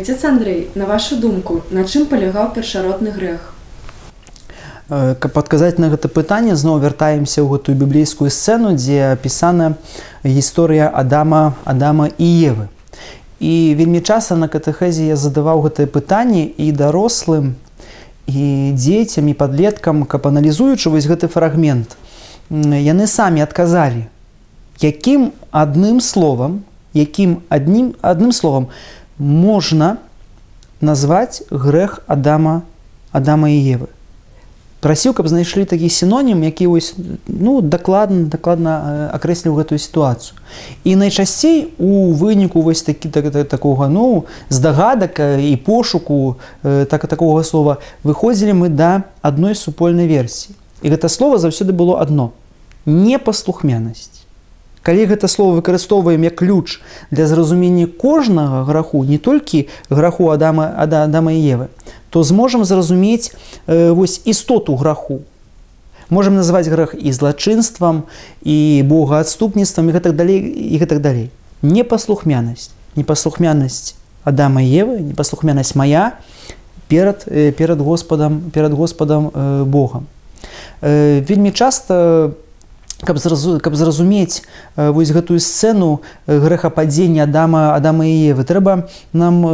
Отец Андрей, на вашу думку, на чым палягаў першародны грэх? Каб адказаць на гэта пытанне, зноў вяртаемся ў гэтую біблейскую сцэну, дзе апісана гісторыя Адама і Евы. І вельмі часта на катэхезе я задаваў гэтае пытанне і дарослым, і дзецям, і падлеткам, каб аналізуючы вось гэты фрагмент, яны самі адказалі, якім адным словам можна назваць грэх Адама і Евы. Прасіў, каб знайшлі такі сінонім, які дакладна акрэсліў гэтую сітуацыю. І найчасцей у выніку такога здагадак і пошуку такога слова выходзілі мы да адной супольнай версіі. І гэта слова заўсёды было адно – непаслухмянасць. Калі гэта слово выкарыстоўваем як ключ для зразумення кожнага граху, не толькі граху Адама і Евы, то зможам зразумець істоту граху. Можам называць грэх і злачынствам, і богаадступніцтвам, і гэтак далей. Непаслухмянасць. Непаслухмянасць Адама і Евы, непаслухмянасць мая перад Господам Богам. Вельмі часта, каб зразумець вось гэтую сцэну грэхападзення Адама і Евы, трэба нам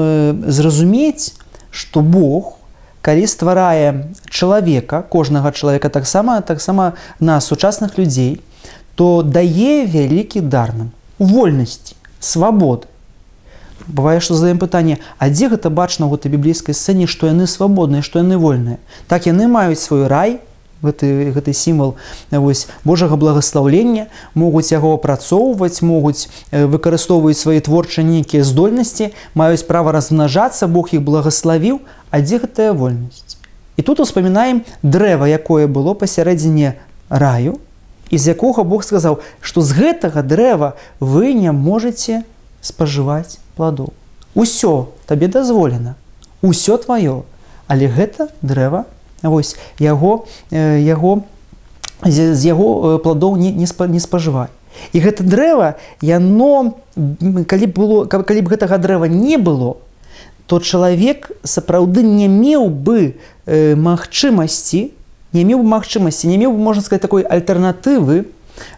зразумець, што Бог, калі стварае чалавека, кожнага чалавека, таксама нас, сучасных людзей, то дае вялікі дар нам вольнасці, свабоды. Бывае, што задаем пытанне, а дзе гэта бачна ў гэтай біблейскай сцэне, што яны свабодныя, што яны вольныя? Так, яны маюць свой рай, гэты сімвал Божага благаслаўлення, могуць яго апрацоўваць, могуць выкарыстоўваць свае творчыя нейкія здольнасці, маюць права размнажацца, Бог іх благаславіў, а дзе гэтая вольнасць? І тут успамінаем дрэва, якое было пасярэдзіне раю, і з якога Бог сказаў, што з гэтага дрэва вы не можаце спажываць пладоў. Усё табе дазволена, усё тваё, але гэта дрэва, з яго пладоў не спажывай. І гэта дрэва, калі б гэтага дрэва не было, то чалавек сапраўды не меў бы магчымасці, можна сказаць, такой альтэрнатывы,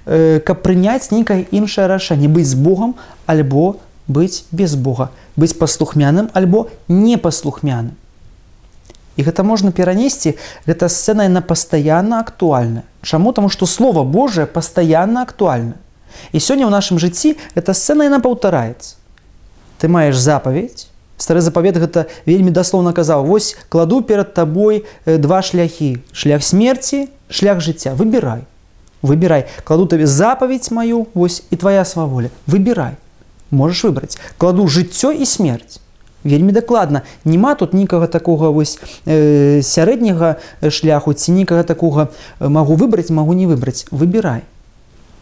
каб прыняць нейкае іншае рашэнне, быць з Богам альбо быць без Бога, быць паслухмяным альбо непаслухмяным. І гэта можна перанесці, гэта сцэна, яна пастаянна актуальна. Чаму? Таму што Слова Божае пастаянна актуальна. І сёння ў нашым жыцці эта сцэна, яна паўтараецца. Ты маеш запаведь. Стары запавет гэта вельмі даслоўна казаў: вось кладу перад табой два шляхі. Шлях смерці, шлях жыцця. Выбірай. Выбірай. Кладу табе запаведь маю, вось, і твая сваволя. Выбірай. Можаш выбраць. Кладу жыццё і смерць. Вельмі дакладна. Нема тут нікага такога сярэдняга шляху, ці нікага такога магу выбраць, магу не выбраць. Выбірай.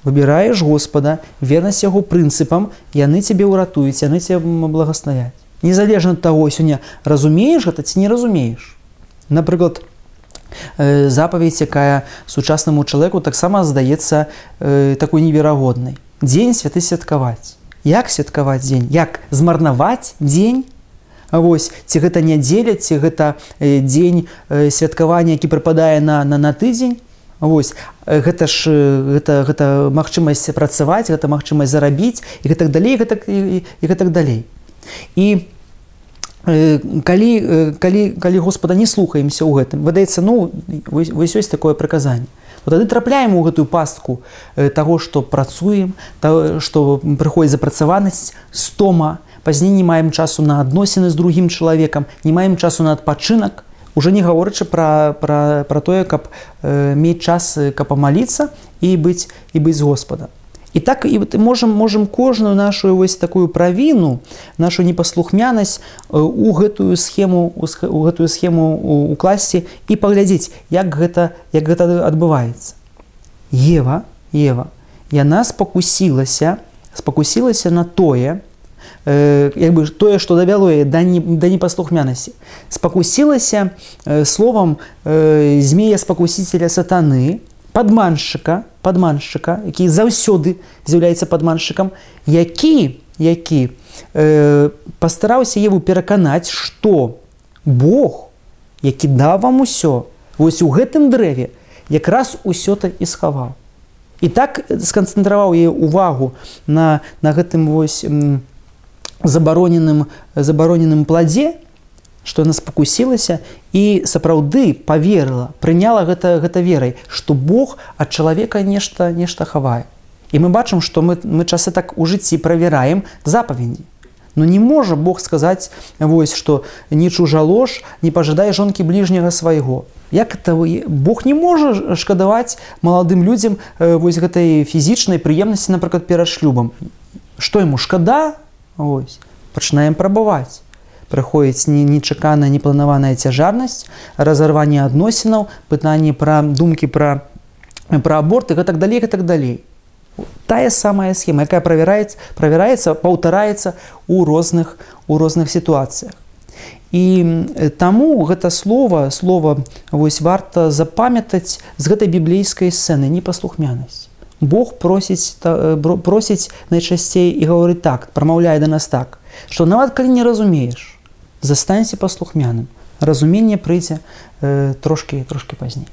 Выбіраеш Господа, вернасць яго прынцыпам, яны цябе ўратуюць, яны цябе благаславяць. Незалежна ад таго, сёння разумееш гэта ці не разумееш. Напрыклад, запаведь, якая сучаснаму чалавеку таксама здаецца такой неверагоднай. Дзень святы святкаваць. Як святкаваць дзень? Як змарнаваць дзень? Вось, ці гэта нядзеля, ці гэта дзень святкавання, які прыпадае на тыдзень. Вось, гэта магчымасць працаваць, гэта магчымасць зарабіць, і гэтак далей, і гэтак далей. І калі Господа не слухаемся ў гэтым, выдаецца, вось ёсць такое прыказанне. Тады трапляем у гэтую пастку таго, што працуем, што прыходзіць запрацаванасць, стома, пазней не маем часу на адносіны з другім чалавекам, не маем часу на адпачынак, уже не гаворачы пра тое, каб мець час, каб памаліцца і быць з Господам. І так можам кожную нашу такую правіну, нашу непаслухмянасць у гэтую схему укласці і паглядзець, як гэта адбываецца. Ева, яна спакусілася на тое, тое, што давяло яе да непаслухмянасці. Спакусілася словам змея-спакусіцеля сатаны, падманшчыка, які заўсёды з'яўляецца падманшчыкам, які які пастараўся Еву пераканаць, што Бог, які даў вам усё, вось у гэтым дрэве якраз усё-то і схаваў. І так сканцэнтраваў яе увагу на гэтым вось забароненым пладзе, што яна спакусілася і сапраўды паверыла, прыняла гэта верай, што Бог ад чалавека нешта хавае. І мы бачым, што мы часы так у жыцці правяраем запаведзі. Но не можа Бог сказаць, вось, што не чужа ложь, не пажадай жонкі бліжняга свайго. Як это Бог не можа шкадаваць маладым людзям вось гэтай фізічнай прыемнасці, напрыклад, перад шлюбам. Што яму шкада? Вось. Пачынаем прабаваць. Прыходзіць нечаканая, непланаваная цяжарнасць, разарванне адносінаў, пытанне пра думкі пра аборт і гэтак далей, гэтак далей. Тая самая схема, якая правяраецца, паўтараецца ў розных сітуацыях. І таму гэта слова вось варта запамятаць з гэтай біблейскай сцэны, непаслухмянасць. Бог просіць найчасцей і гаворыць так, прамаўляе да нас так, што нават калі не разумееш, застанься паслухмяным. Разуменне прыйдзе трошкі пазней.